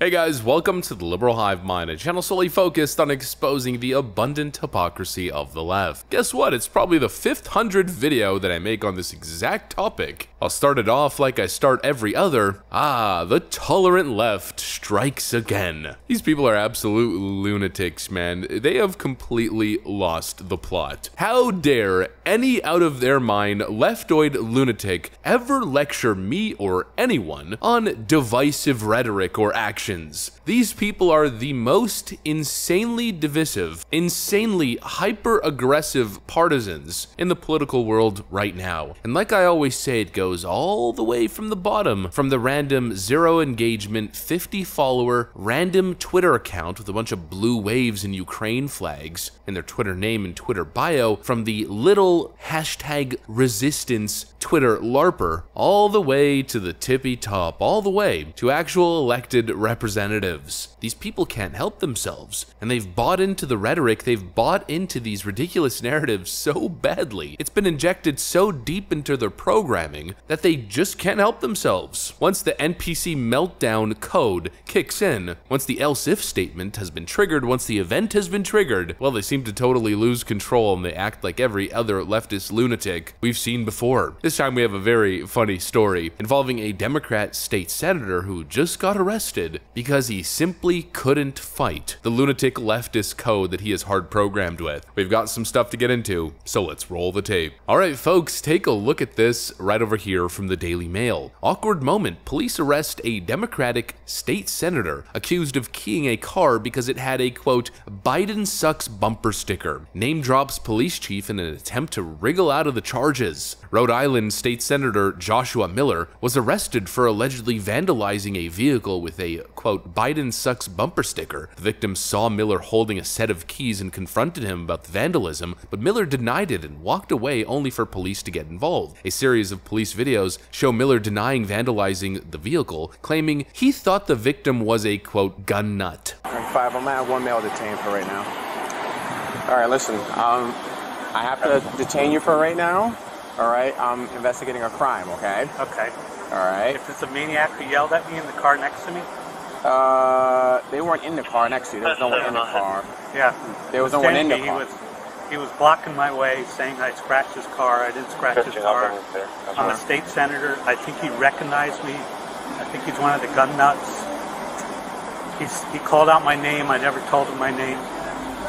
Hey guys, welcome to the Liberal Hive Mind, a channel solely focused on exposing the abundant hypocrisy of the left. Guess what? It's probably the 500th video that I make on this exact topic. I'll start it off like I start every other. The tolerant left strikes again. These people are absolute lunatics, man. They have completely lost the plot. How dare any out of their mind leftoid lunatic ever lecture me or anyone on divisive rhetoric or action? These people are the most insanely divisive, insanely hyper-aggressive partisans in the political world right now. And like I always say, it goes all the way from the bottom, from the random 0 engagement, 50 follower, random Twitter account with a bunch of blue waves and Ukraine flags in their Twitter name and Twitter bio, from the little #resistance Twitter LARPer, all the way to the tippy top, all the way to actual elected representatives. These people can't help themselves, and they've bought into the rhetoric, they've bought into these ridiculous narratives so badly. It's been injected so deep into their programming that they just can't help themselves. Once the NPC meltdown code kicks in, once the else if statement has been triggered, once the event has been triggered, well, they seem to totally lose control and they act like every other leftist lunatic we've seen before. This time we have a very funny story involving a Democrat state senator who just got arrested because he simply couldn't fight the lunatic leftist code that he is hard programmed with. We've got some stuff to get into, so let's roll the tape. Alright folks, take a look at this right over here from the Daily Mail. Awkward moment, police arrest a Democratic state senator accused of keying a car because it had a quote, "Biden sucks" bumper sticker. Name drops police chief in an attempt to wriggle out of the charges. Rhode Island State Senator Joshua Miller was arrested for allegedly vandalizing a vehicle with a, quote, "Biden sucks" bumper sticker. The victim saw Miller holding a set of keys and confronted him about the vandalism, but Miller denied it and walked away only for police to get involved. A series of police videos show Miller denying vandalizing the vehicle, claiming he thought the victim was a, quote, "gun nut." 5, I'm gonna have one male detained for right now. Alright, listen, I have to detain you for right now. Alright, I'm investigating a crime, okay? Okay. Alright. If it's a maniac who yelled at me in the car next to me? They weren't in the car next to you. There was no one in the car. Yeah. There was no one in the car. He was blocking my way, saying I scratched his car. I didn't scratch his car. I'm a state senator. I think he recognized me. I think he's one of the gun nuts. He called out my name. I never told him my name.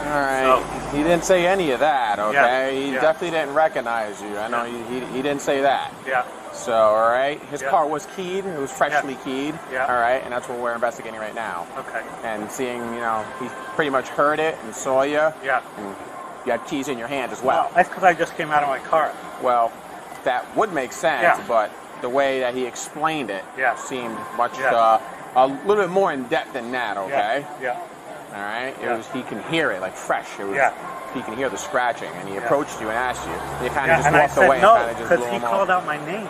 Alright, so, he didn't say any of that, okay? Yeah, he definitely didn't recognize you. I know he didn't say that. Yeah. So, alright, his car was keyed. It was freshly keyed. Yeah. Alright, and that's what we're investigating right now. Okay. And seeing, you know, he pretty much heard it and saw you. Yeah. And you had keys in your hand as well. That's because I just came out of my car. Well, that would make sense, but the way that he explained it seemed much, a little bit more in depth than that, okay? Yeah. All right? It was, he can hear it, like fresh. It was, he can hear the scratching, and he approached you and asked you. And you kind of just walked away and kind of just blew him off. Because he called out my name.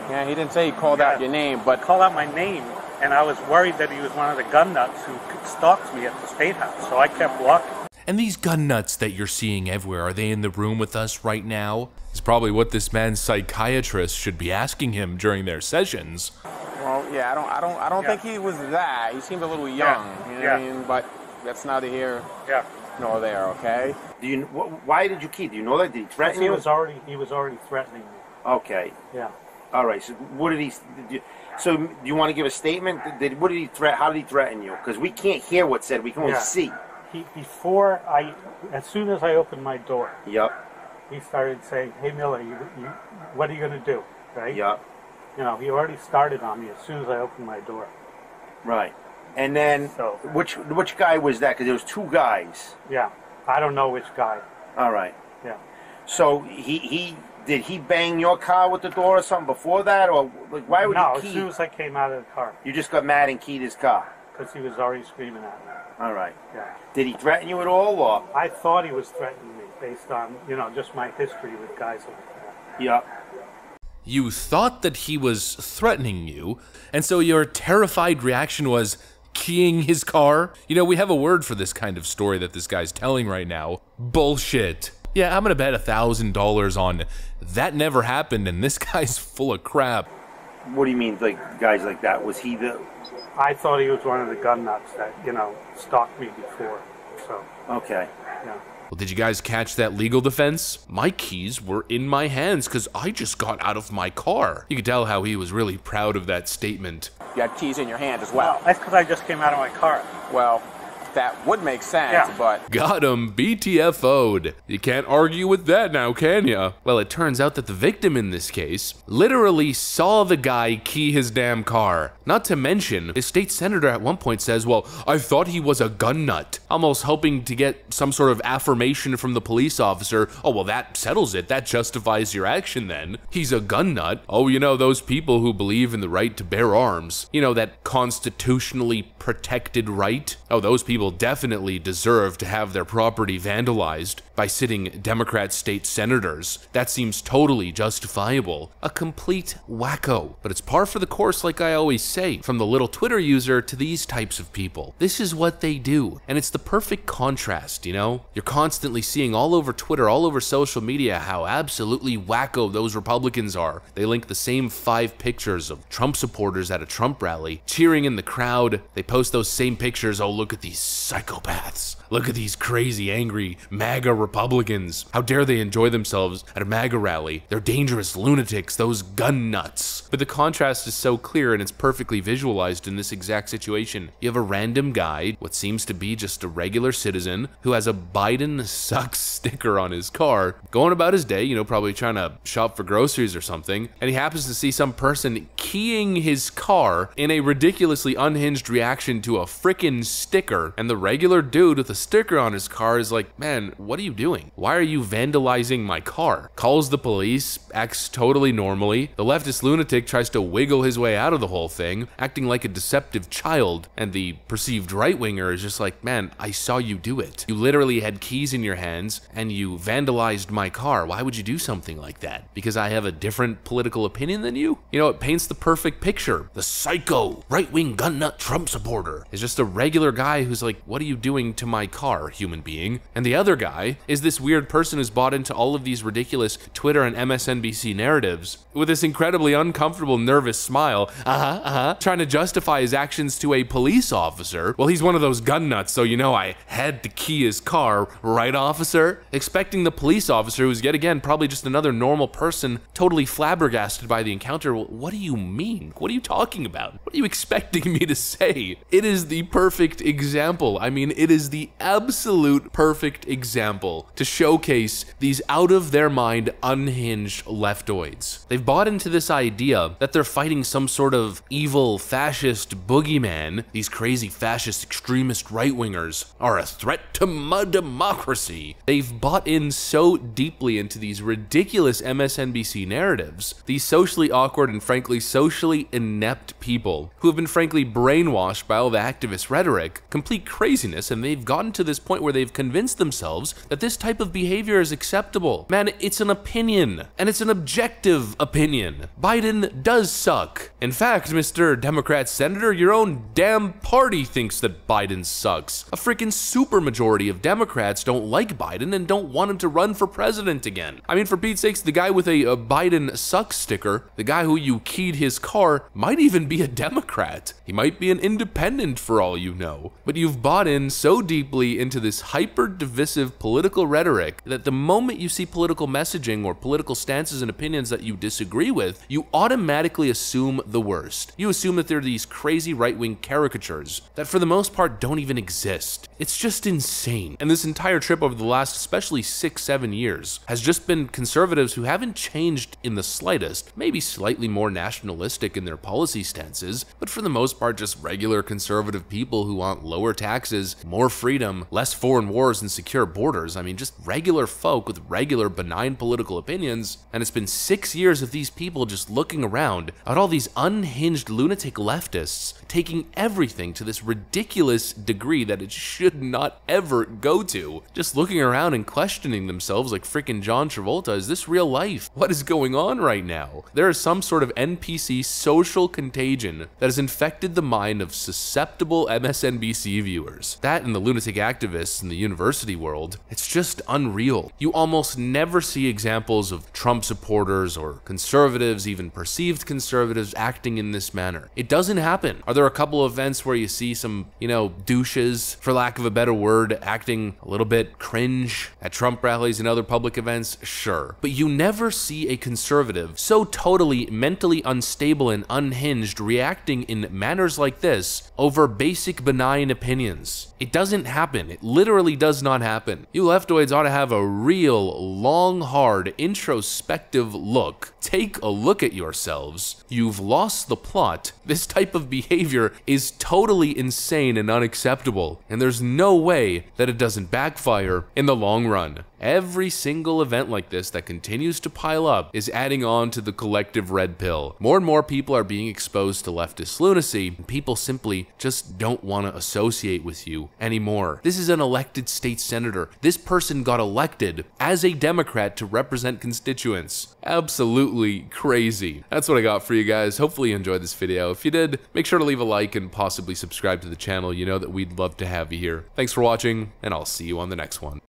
Yeah, he didn't say he called out your name, but... He called out my name, and I was worried that he was one of the gun nuts who stalked me at the State House, so I kept walking. And these gun nuts that you're seeing everywhere, are they in the room with us right now? It's probably what this man's psychiatrist should be asking him during their sessions. Well, yeah, I don't think he was that. He seemed a little young, you know what I mean? But that's neither here nor there, okay? Do you? Why did you key? Do you know that? Did he threaten you? He was already threatening me. Okay. Yeah. All right. So what did he? So do you want to give a statement? What did he threat? How did he threaten you? Because we can't hear what's said. We can only see. As soon as I opened my door. Yep. He started saying, "Hey Miller, what are you going to do?" Right. Yep. You know, he already started on me as soon as I opened my door. Right. And then, which guy was that? Because there was 2 guys. Yeah. I don't know which guy. All right. Yeah. So did he bang your car with the door or something before that, or like why would he key? No, as soon as I came out of the car. You just got mad and keyed his car. Because he was already screaming at me. All right. Yeah. Did he threaten you at all, or? I thought he was threatening me based on, you know, just my history with guys like that. Yeah. You thought that he was threatening you, and so your terrified reaction was keying his car? You know, we have a word for this kind of story that this guy's telling right now. Bullshit. Yeah, I'm gonna bet $1,000 on that never happened and this guy's full of crap. What do you mean, like guys like that? Was he the? I thought he was one of the gun nuts that, stalked me before. So, Okay. yeah. Well, did you guys catch that legal defense? My keys were in my hands because I just got out of my car. You could tell how he was really proud of that statement. You had keys in your hand as well. That's because I just came out of my car. Well, that would make sense, Yeah. but Got him, BTFO'd. You can't argue with that now, can ya? Well, it turns out that the victim in this case literally saw the guy key his damn car. Not to mention, his state senator at one point says, well, I thought he was a gun nut. Almost hoping to get some sort of affirmation from the police officer. Oh, well, that settles it. That justifies your action then. He's a gun nut. Oh, those people who believe in the right to bear arms. That constitutionally protected right. Oh, those people definitely deserve to have their property vandalized by sitting Democrat state senators. That seems totally justifiable. A complete wacko. But it's par for the course, like I always say, from the little Twitter user to these types of people. This is what they do. And it's the perfect contrast, You're constantly seeing all over Twitter, all over social media, how absolutely wacko those Republicans are. They link the same 5 pictures of Trump supporters at a Trump rally, cheering in the crowd. They post those same pictures. Oh, look at these psychopaths. Look at these crazy, angry MAGA Republicans. How dare they enjoy themselves at a MAGA rally? They're dangerous lunatics, those gun nuts. But the contrast is so clear and it's perfectly visualized in this exact situation. You have a random guy, what seems to be just a regular citizen, who has a Biden sucks sticker on his car, going about his day, probably trying to shop for groceries or something, and he happens to see some person keying his car in a ridiculously unhinged reaction to a frickin' sticker, and the regular dude with a sticker on his car is like, man, what are you doing? Why are you vandalizing my car? Calls the police, acts totally normally. The leftist lunatic tries to wiggle his way out of the whole thing, acting like a deceptive child, and the perceived right-winger is just like, man, I saw you do it. You literally had keys in your hands, and you vandalized my car. Why would you do something like that? Because I have a different political opinion than you? It paints the perfect picture. The psycho, right-wing gun nut Trump supporter is just a regular guy who's like, what are you doing to my car, human being? And the other guy is this weird person who's bought into all of these ridiculous Twitter and MSNBC narratives with this incredibly uncomfortable, nervous smile, trying to justify his actions to a police officer. Well, he's one of those gun nuts, so I had to key his car, right, officer? Expecting the police officer, who's yet again probably just another normal person, totally flabbergasted by the encounter. What do you mean? What are you talking about? What are you expecting me to say? It is the perfect example. I mean, it is the absolute perfect example to showcase these out-of-their-mind, unhinged leftoids. They've bought into this idea that they're fighting some sort of evil, fascist boogeyman. These crazy, fascist, extremist right-wingers are a threat to my democracy. They've bought in so deeply into these ridiculous MSNBC narratives, these socially awkward and frankly socially inept people who have been frankly brainwashed by all the activist rhetoric, complete craziness, and they've gotten to this point where they've convinced themselves that this type of behavior is acceptable. Man, it's an opinion, and it's an objective opinion. Biden does suck. In fact, Mr. Democrat Senator, your own damn party thinks that Biden sucks. A freaking supermajority of Democrats don't like Biden and don't want him to run for president again. I mean, for Pete's sakes, the guy with a Biden sucks sticker, the guy who you keyed his car, might even be a Democrat. He might be an independent for all you know. But you've bought in so deeply into this hyper-divisive political rhetoric that the moment you see political messaging or political stances and opinions that you disagree with, you automatically assume the worst. You assume that they're these crazy right-wing caricatures that for the most part don't even exist. It's just insane. And this entire trip over the last especially 6-7 years has just been conservatives who haven't changed in the slightest, maybe slightly more nationalistic in their policy stances, but for the most part just regular conservative people who want lower taxes, more freedom, less foreign wars, and secure borders. I mean, just regular folk with regular benign political opinions. And it's been 6 years of these people just looking around at all these unhinged lunatic leftists taking everything to this ridiculous degree that it should not ever go to. Just looking around and questioning themselves like freaking John Travolta, is this real life? What is going on right now? There is some sort of NPC social contagion that has infected the mind of susceptible MSNBC viewers. That and the lunatic activists in the university world, it's just unreal. You almost never see examples of Trump supporters or conservatives even perceived conservatives acting in this manner. It doesn't happen. Are there a couple of events where you see some, douches, for lack of a better word, acting a little bit cringe at Trump rallies and other public events? Sure. But you never see a conservative so totally mentally unstable and unhinged reacting in manners like this over basic benign opinions. It doesn't happen. It literally does not happen. You leftoids ought to have a real, long, hard, introspective look. Take a look at yourselves. You've lost the plot. This type of behavior is totally insane and unacceptable, and there's no way that it doesn't backfire in the long run. Every single event like this that continues to pile up is adding on to the collective red pill. More and more people are being exposed to leftist lunacy, and people simply just don't want to associate with you anymore. This is an elected state senator. This person got elected as a Democrat to represent constituents. Absolutely crazy. That's what I got for you guys. Hopefully you enjoyed this video. If you did, make sure to leave a like and possibly subscribe to the channel. You know that we'd love to have you here. Thanks for watching, and I'll see you on the next one.